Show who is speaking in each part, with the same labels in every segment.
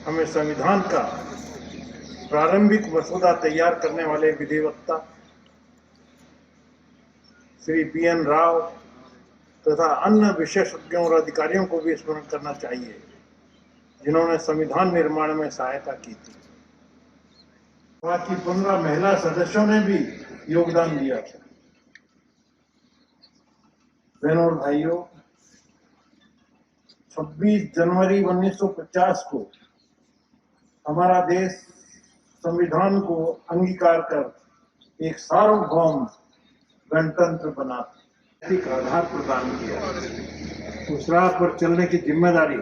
Speaker 1: हमें संविधान का प्रारंभिक मसौदा तैयार करने वाले विधिवक्ता श्री पी.एन. राव तथा अन्य विशेषज्ञों और अधिकारियों को भी स्मरण करना चाहिए जिन्होंने संविधान निर्माण में सहायता की थी। बाकी 15 महिला सदस्यों ने भी योगदान दिया था। बहनों और भाइयों, 26 जनवरी 1950 को हमारा देश संविधान को अंगीकार कर एक सार्वभौम गणतंत्र बना, एक आधार प्रदान किया। उस राह पर चलने की जिम्मेदारी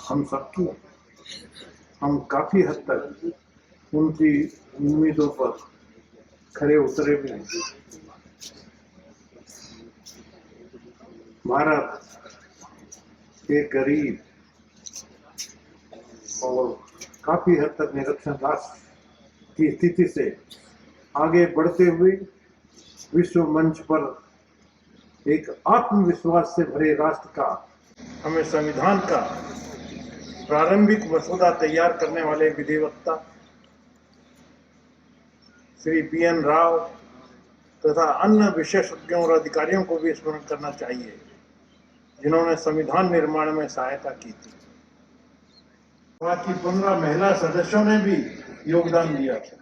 Speaker 1: हम सबकी। हम काफी हद तक उनकी उम्मीदों पर खरे उतरे भी हैं। भारत एक गरीब और काफी हद तक निरक्षर राष्ट्र की स्थिति से आगे बढ़ते हुए विश्व मंच पर एक आत्मविश्वास से भरे राष्ट्र का हमें संविधान का प्रारंभिक मसौदा तैयार करने वाले विधिवक्ता श्री पी.एन. राव तथा अन्य विशेषज्ञों और अधिकारियों को भी स्मरण करना चाहिए जिन्होंने संविधान निर्माण में सहायता की थी। बाकी 15 महिला सदस्यों ने भी योगदान दिया था।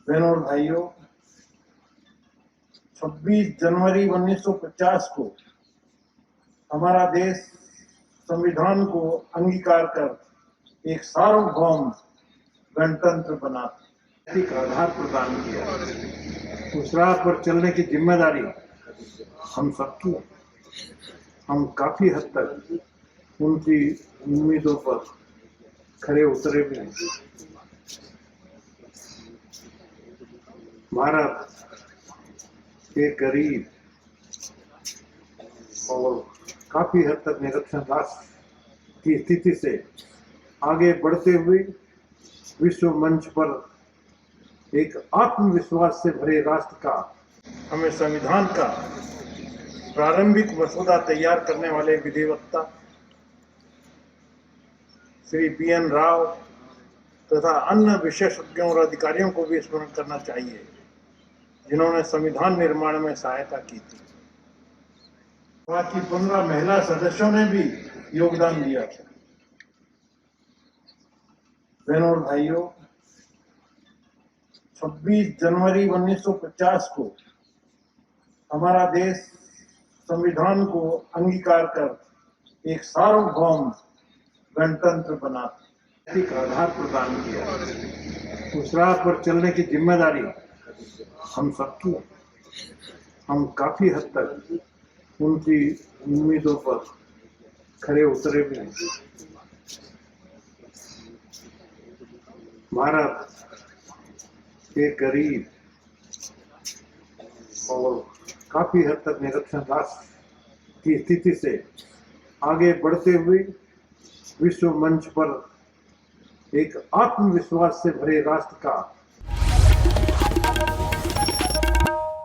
Speaker 1: बहनों और भाइयों, 26 जनवरी 1950 को हमारा देश संविधान को अंगीकार कर एक सार्वभौम गणतंत्र बना, एक आधार प्रदान किया। उस राह पर चलने की जिम्मेदारी हम सबकी। हम काफी हद तक उनकी उम्मीदों पर खरे उतरे भी हैं। भारत एक गरीब और काफी हद तक निरक्षर राष्ट्र की स्थिति से आगे बढ़ते हुए विश्व मंच पर एक आत्मविश्वास से भरे राष्ट्र का हमें संविधान का प्रारंभिक मसौदा तैयार करने वाले विधिवक्ता श्री पी.एन. राव तथा अन्य विशेषज्ञों और अधिकारियों को भी स्मरण करना चाहिए जिन्होंने संविधान निर्माण में सहायता की थी। बाकी 15 महिला सदस्यों ने भी योगदान दिया था। बहनों और भाइयों, 26 जनवरी 1950 को हमारा देश संविधान को अंगीकार कर एक सार्वभौम गणतंत्र बना, एक आधार प्रदान किया। उस राह पर चलने की जिम्मेदारी हम सबकी। हम काफी हद तक उनकी उम्मीदों पर खरे उतरे भी हैं। भारत एक गरीब और काफी हद तक निरक्षर राष्ट्र की स्थिति से आगे बढ़ते हुए विश्व मंच पर एक आत्मविश्वास से भरे राष्ट्र का